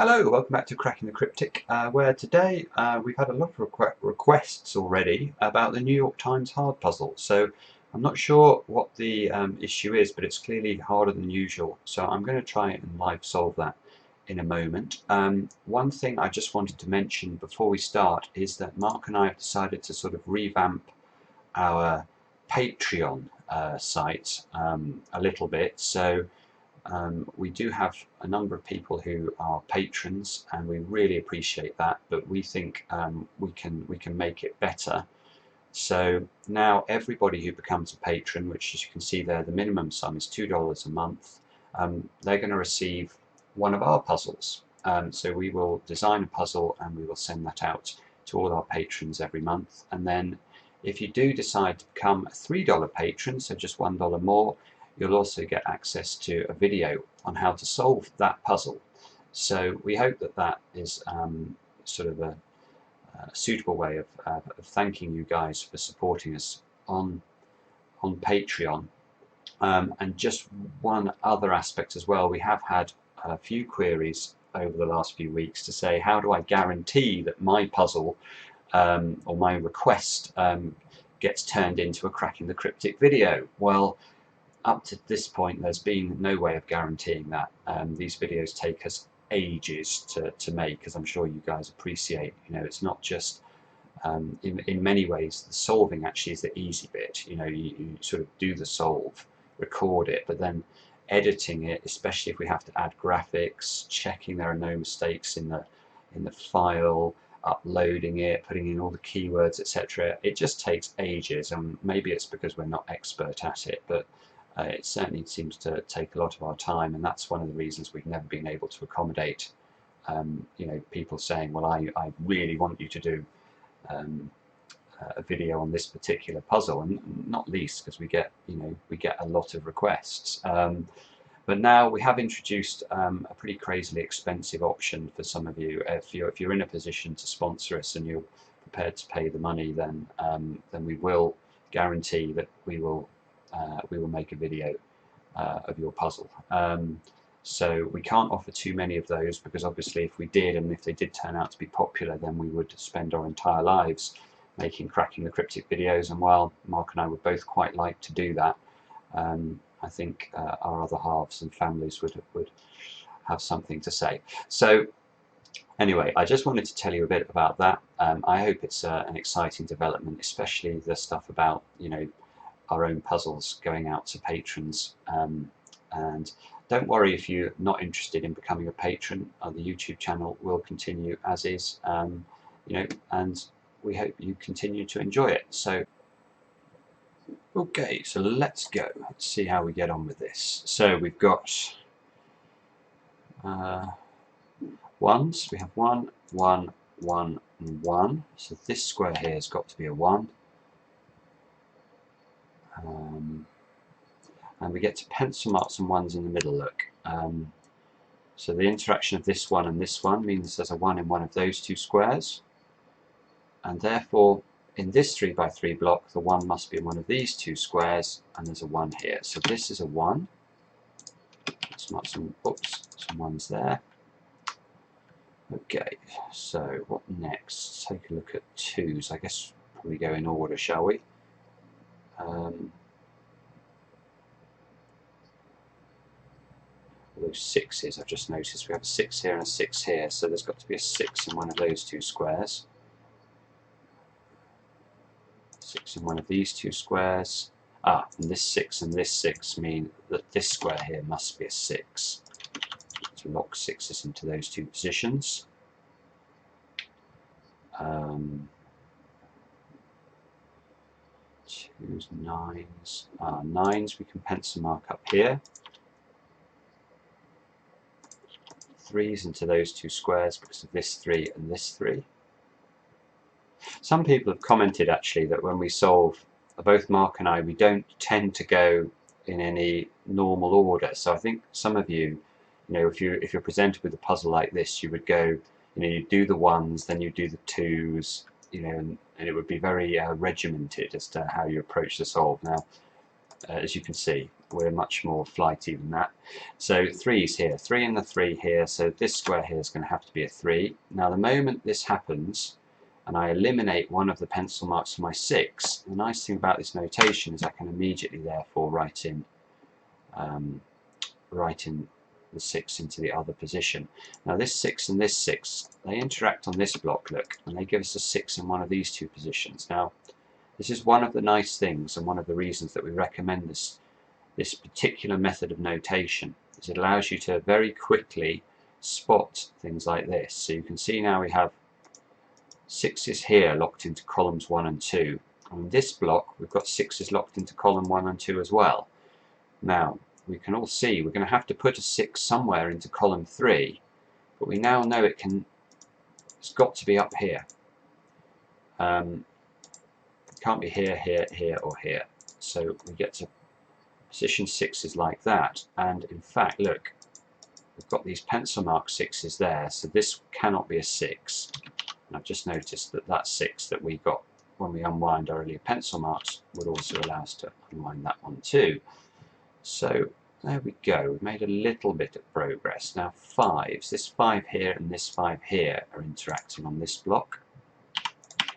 Hello, welcome back to Cracking the Cryptic, where today we've had a lot of requests already about the New York Times hard puzzle. So I'm not sure what the issue is, but it's clearly harder than usual. So I'm going to try and live solve that in a moment. One thing I just wanted to mention before we start is that Mark and I have decided to sort of revamp our Patreon site a little bit. So we do have a number of people who are patrons, and we really appreciate that. But we think we can make it better. So now everybody who becomes a patron, which as you can see there, the minimum sum is $2 a month. They're going to receive one of our puzzles. So we will design a puzzle and we will send that out to all our patrons every month. And then if you do decide to become a $3 patron, so just $1 more, you'll also get access to a video on how to solve that puzzle. So we hope that that is sort of a suitable way of thanking you guys for supporting us on Patreon. And just one other aspect as well, we have had a few queries over the last few weeks to say, how do I guarantee that my puzzle or my request gets turned into a Cracking the Cryptic video? Well, up to this point there's been no way of guaranteeing that. These videos take us ages to make, as I'm sure you guys appreciate. You know, it's not just in many ways the solving actually is the easy bit. You know, you sort of do the solve, record it, but then editing it, especially if we have to add graphics, checking there are no mistakes in the file, uploading it, putting in all the keywords, etc. It just takes ages, and maybe it's because we're not expert at it, but it certainly seems to take a lot of our time, and that's one of the reasons we've never been able to accommodate you know, people saying, well, I really want you to do a video on this particular puzzle, and not least because we get a lot of requests. But now we have introduced a pretty crazily expensive option for some of you. If you're in a position to sponsor us and you're prepared to pay the money, then we will guarantee that we will make a video of your puzzle. So we can't offer too many of those, because obviously if we did, and if they did turn out to be popular, then we would spend our entire lives making Cracking the Cryptic videos, and while Mark and I would both quite like to do that, I think our other halves and families would have something to say. So anyway, I just wanted to tell you a bit about that. I hope it's an exciting development, especially the stuff about, you know, our own puzzles going out to patrons. And don't worry if you're not interested in becoming a patron. The YouTube channel will continue as is, you know, and we hope you continue to enjoy it. So okay, so let's go. Let's see how we get on with this. So we've got ones. We have 1, 1, 1, and 1. So this square here has got to be a 1. And we get to pencil mark some 1s in the middle, look. So the interaction of this one and this one means there's a 1 in one of those two squares, and therefore in this 3x3 block the 1 must be in one of these two squares, and there's a 1 here. So this is a 1. Let's mark some 1s there. Okay, so what next? Let's take a look at 2s. I guess probably go in order, shall we? Those 6s, I've just noticed we have a 6 here and a 6 here, so there's got to be a 6 in one of those two squares. 6 in one of these two squares. And this 6 and this 6 mean that this square here must be a 6. So lock 6s into those two positions. 2s, 9s. 9s we can pencil mark up here. 3s into those two squares because of this 3 and this 3. Some people have commented actually that when we solve, both Mark and I, we don't tend to go in any normal order. So I think some of you, you know, if you're presented with a puzzle like this, you would go, you know, you do the 1s, then you do the 2s, you know, and it would be very regimented as to how you approach the solve. Now, as you can see, we're much more flighty than that. So 3's here, 3 and the 3 here, so this square here is going to have to be a 3. Now the moment this happens, and I eliminate one of the pencil marks for my 6, the nice thing about this notation is I can immediately therefore write in the 6 into the other position. Now this 6 and this 6, they interact on this block, look, and they give us a 6 in one of these two positions. Now this is one of the nice things and one of the reasons that we recommend this particular method of notation, is it allows you to very quickly spot things like this. So you can see now we have 6's here locked into columns 1 and 2. And in this block we've got 6's locked into column 1 and 2 as well. Now we can all see we're going to have to put a 6 somewhere into column 3, but we now know it's got to be up here. It can't be here, here, here or here. So we get to position 6's like that, and in fact look, we've got these pencil mark 6's there, so this cannot be a 6. And I've just noticed that that 6 that we got when we unwind our earlier pencil marks would also allow us to unwind that one too. So there we go, we've made a little bit of progress. Now 5's, this 5 here and this 5 here are interacting on this block.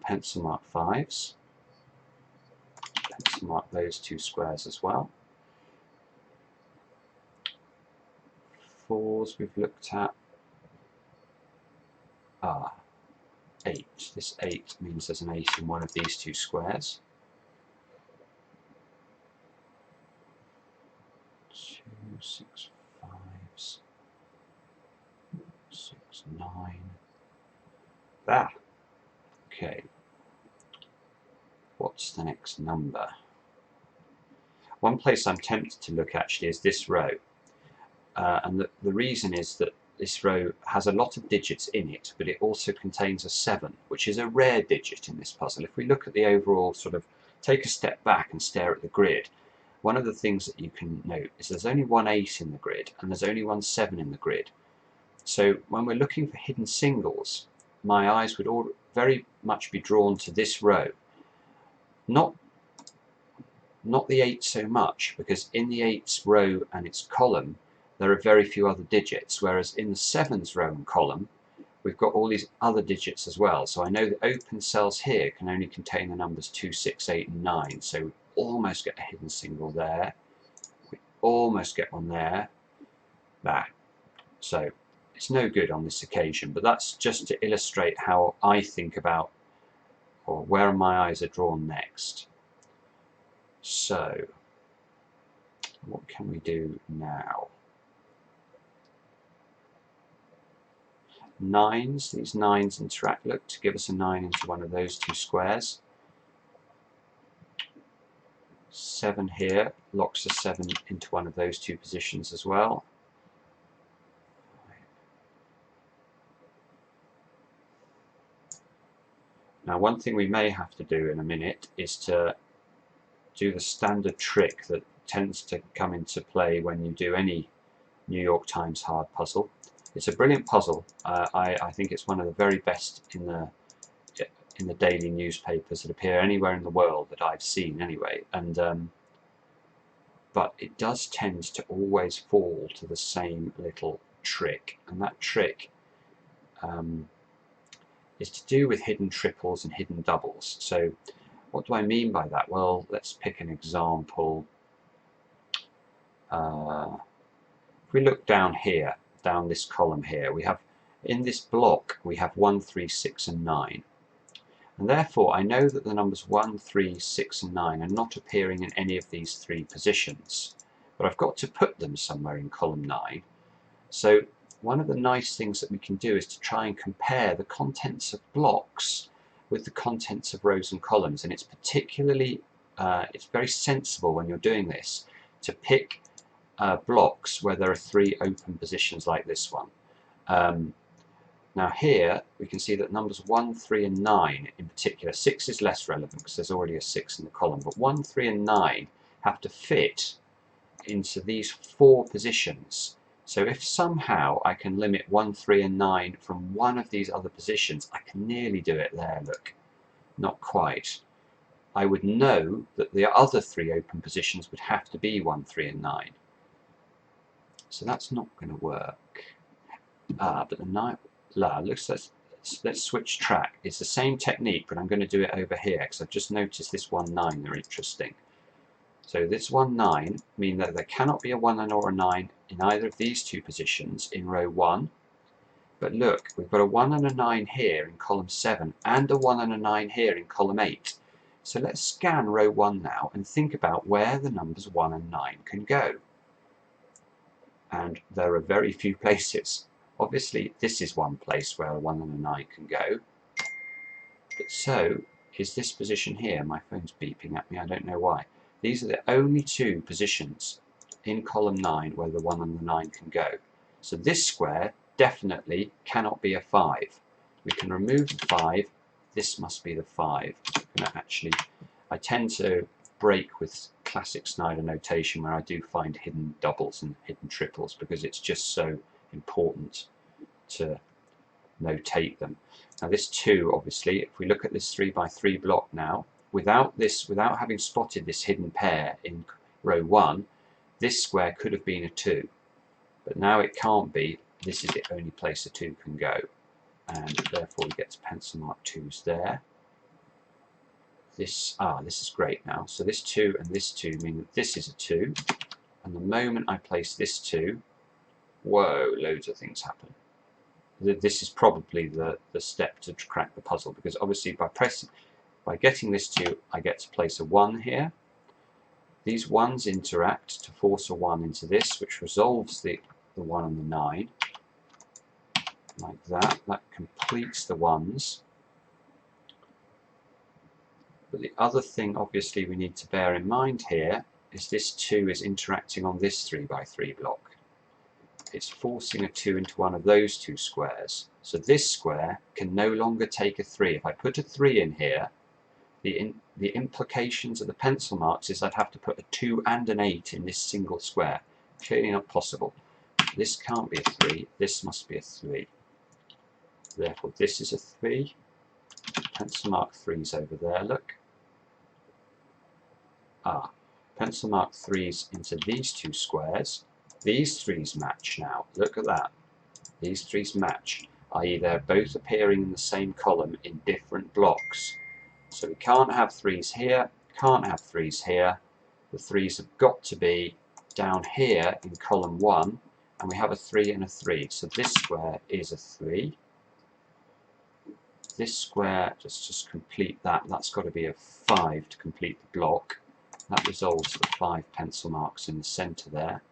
Pencil mark 5's, pencil mark those two squares as well. 4's we've looked at. 8. This 8 means there's an 8 in one of these two squares. 2, 6, 5's, 6, 9. There. Okay. What's the next number? One place I'm tempted to look actually is this row. And the reason is that this row has a lot of digits in it, but it also contains a 7, which is a rare digit in this puzzle. If we look at the overall, sort of take a step back and stare at the grid, one of the things that you can note is there's only one 8 in the grid and there's only one 7 in the grid. So when we're looking for hidden singles, my eyes would all very much be drawn to this row. Not the 8 so much, because in the 8's row and its column there are very few other digits, whereas in the 7's row and column we've got all these other digits as well. So I know the open cells here can only contain the numbers 2, 6, 8 and 9, so we almost get a hidden single there, we almost get one there, that. So it's no good on this occasion, but that's just to illustrate how I think about, or where my eyes are drawn next. So what can we do now? 9's, these 9's interact, look, to give us a 9 into one of those two squares. 7 here locks a 7 into one of those two positions as well. Now one thing we may have to do in a minute is to do the standard trick that tends to come into play when you do any New York Times hard puzzle. It's a brilliant puzzle. I think it's one of the very best in the daily newspapers that appear anywhere in the world that I've seen anyway. And but it does tend to always fall to the same little trick, and that trick is to do with hidden triples and hidden doubles. So what do I mean by that? Well, let's pick an example. If we look down here, down this column here, we have, in this block, we have 1, 3, 6 and 9. And therefore I know that the numbers 1, 3, 6 and 9 are not appearing in any of these three positions. But I've got to put them somewhere in column 9. So one of the nice things that we can do is to try and compare the contents of blocks with the contents of rows and columns. And it's particularly, it's very sensible when you're doing this to pick blocks where there are 3 open positions like this one. Now here we can see that numbers 1, 3 and 9 in particular, 6 is less relevant because there's already a 6 in the column, but 1, 3 and 9 have to fit into these 4 positions. So if somehow I can limit 1, 3 and 9 from one of these other positions, I can nearly do it there, look. Not quite. I would know that the other 3 open positions would have to be 1, 3 and 9. So that's not going to work. But the 9, let's switch track. It's the same technique, but I'm going to do it over here because I've just noticed this 1, 9, they're interesting. So this 1, 9 mean that there cannot be a 1 or a 9 in either of these 2 positions in row 1. But look, we've got a 1 and a 9 here in column 7 and a 1 and a 9 here in column 8. So let's scan row 1 now and think about where the numbers 1 and 9 can go. And there are very few places. Obviously, this is one place where a 1 and a 9 can go. But so is this position here. My phone's beeping at me, I don't know why. These are the only 2 positions in column 9 where the 1 and the 9 can go. So this square definitely cannot be a 5. We can remove the 5. This must be the 5. I tend to break with classic Snyder notation where I do find hidden doubles and hidden triples because it's just so important to notate them. Now this 2, obviously, if we look at this 3 by 3 block now, without having spotted this hidden pair in row 1, this square could have been a 2. But now it can't be. This is the only place a 2 can go. And therefore we get to pencil mark 2's there. This is great now. So this 2 and this 2 mean that this is a 2. And the moment I place this 2, whoa, loads of things happen. This is probably the step to crack the puzzle, because obviously by getting this 2, I get to place a 1 here. These 1s interact to force a 1 into this, which resolves the 1 and the 9. Like that. That completes the 1s. But the other thing, obviously, we need to bear in mind here is this 2 is interacting on this 3 by 3 block. It's forcing a 2 into one of those 2 squares. So this square can no longer take a 3. If I put a 3 in here, the implications of the pencil marks is I'd have to put a 2 and an 8 in this single square. Clearly not possible. This can't be a 3. This must be a 3. Therefore, this is a 3. Pencil mark 3's over there, look. Pencil mark 3's into these 2 squares. These 3's match now. Look at that. These 3's match, i.e. they're both appearing in the same column in different blocks. So we can't have 3's here, can't have 3's here. The 3's have got to be down here in column 1, and we have a 3 and a 3. So this square is a 3. This square, just complete that, that's got to be a 5 to complete the block. That resolves the 5 pencil marks in the centre there.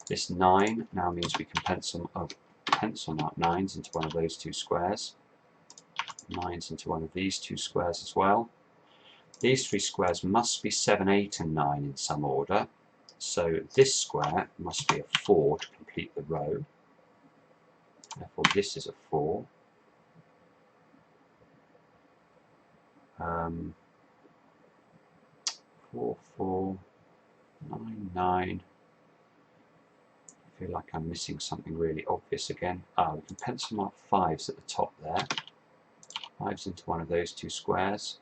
This 9 now means we can pencil mark 9's into one of those 2 squares. 9's into one of these 2 squares as well. These 3 squares must be 7, 8 and 9 in some order. So this square must be a 4 to complete the row. Therefore this is a 4. 4, 4, 9, 9. I feel like I'm missing something really obvious again. We can pencil mark 5's at the top there. 5's into one of those 2 squares.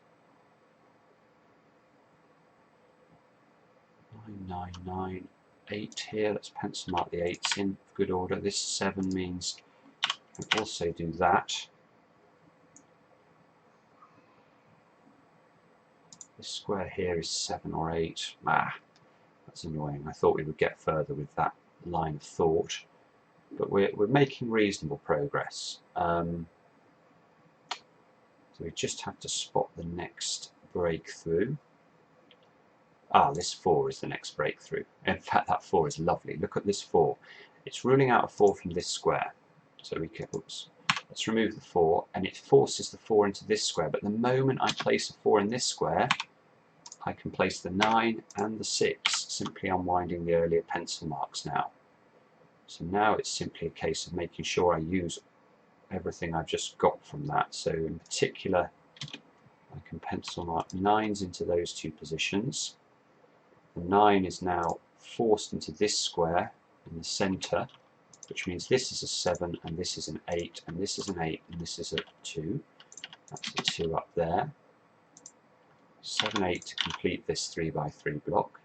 9, 9, 9. 8 here. Let's pencil mark the 8's in good order. This 7 means we can also do that. This square here is 7 or 8. That's annoying. I thought we would get further with that line of thought, but we're making reasonable progress. So we just have to spot the next breakthrough. This 4 is the next breakthrough. In fact, that 4 is lovely. Look at this 4. It's ruling out a 4 from this square. So we can, let's remove the 4, and it forces the 4 into this square. But the moment I place a 4 in this square, I can place the 9 and the 6, simply unwinding the earlier pencil marks now. So now it's simply a case of making sure I use everything I've just got from that. So in particular, I can pencil mark 9's into those 2 positions. The 9 is now forced into this square in the centre, which means this is a 7 and this is an 8 and this is an 8 and this is a 2. That's a 2 up there. 7, 8 to complete this 3 by 3 block.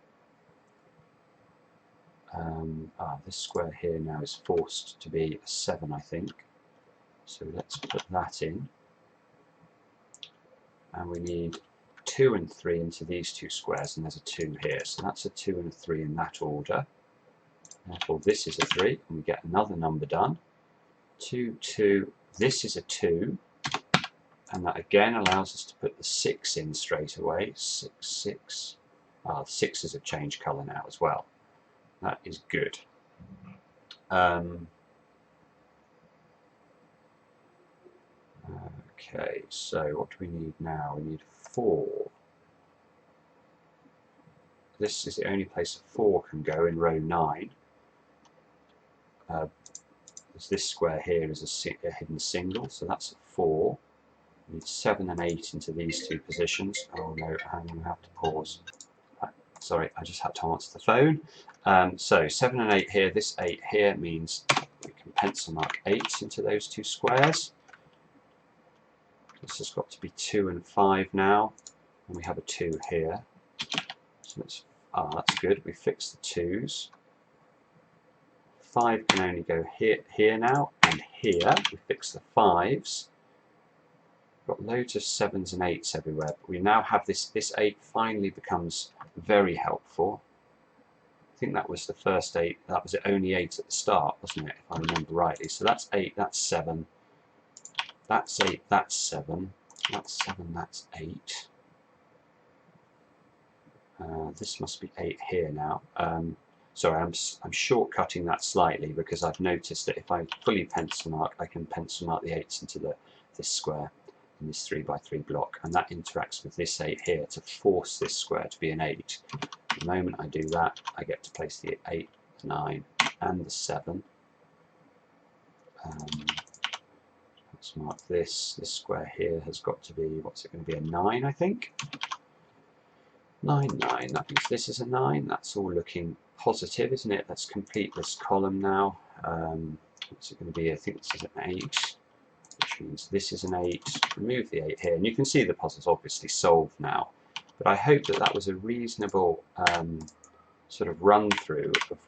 This square here now is forced to be a 7, I think. So let's put that in. And we need 2 and 3 into these two squares, and there's a 2 here. So that's a 2 and a 3 in that order. Therefore, this is a 3, and we get another number done. 2, 2. This is a 2. And that again allows us to put the 6 in straight away. 6, 6. 6 is a change colour now as well. That is good. Okay, so what do we need now? We need 4. This is the only place a 4 can go in row 9. This square here is a hidden single, so that's a 4. We need 7 and 8 into these two positions. Oh no, I'm going to have to pause. Sorry, I just had to answer the phone. So 7 and 8 here, this 8 here means we can pencil mark 8 into those two squares. This has got to be 2 and 5 now, and we have a 2 here. So that's good, we fix the 2's. 5 can only go here now, and here. We fix the 5's. We've got loads of 7's and 8's everywhere, but we now have this 8 finally becomes very helpful. I think that was the first 8, that was only 8 at the start, wasn't it, if I remember rightly. So that's 8, that's 7, that's 8, that's 7, that's 7, that's 8. This must be 8 here now. Sorry, I'm shortcutting that slightly because I've noticed that if I fully pencil mark, I can pencil mark the 8's into this square in this 3 by 3 block, and that interacts with this 8 here to force this square to be an 8. The moment I do that, I get to place the 8, the 9, and the 7. Let's mark this. This square here has got to be, what's it going to be, a 9, I think? 9, 9, that means this is a 9. That's all looking positive, isn't it? Let's complete this column now. What's it going to be? I think this is an 8, which means this is an 8. Remove the 8 here, and you can see the puzzle's obviously solved now. But I hope that that was a reasonable sort of run through of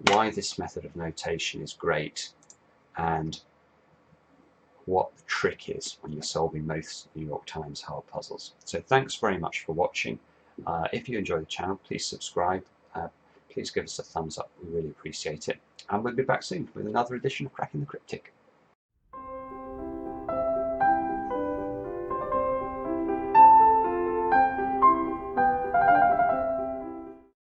why this method of notation is great and what the trick is when you're solving most New York Times hard puzzles. So thanks very much for watching. If you enjoy the channel, please subscribe. Please give us a thumbs up. We really appreciate it. And we'll be back soon with another edition of Cracking the Cryptic.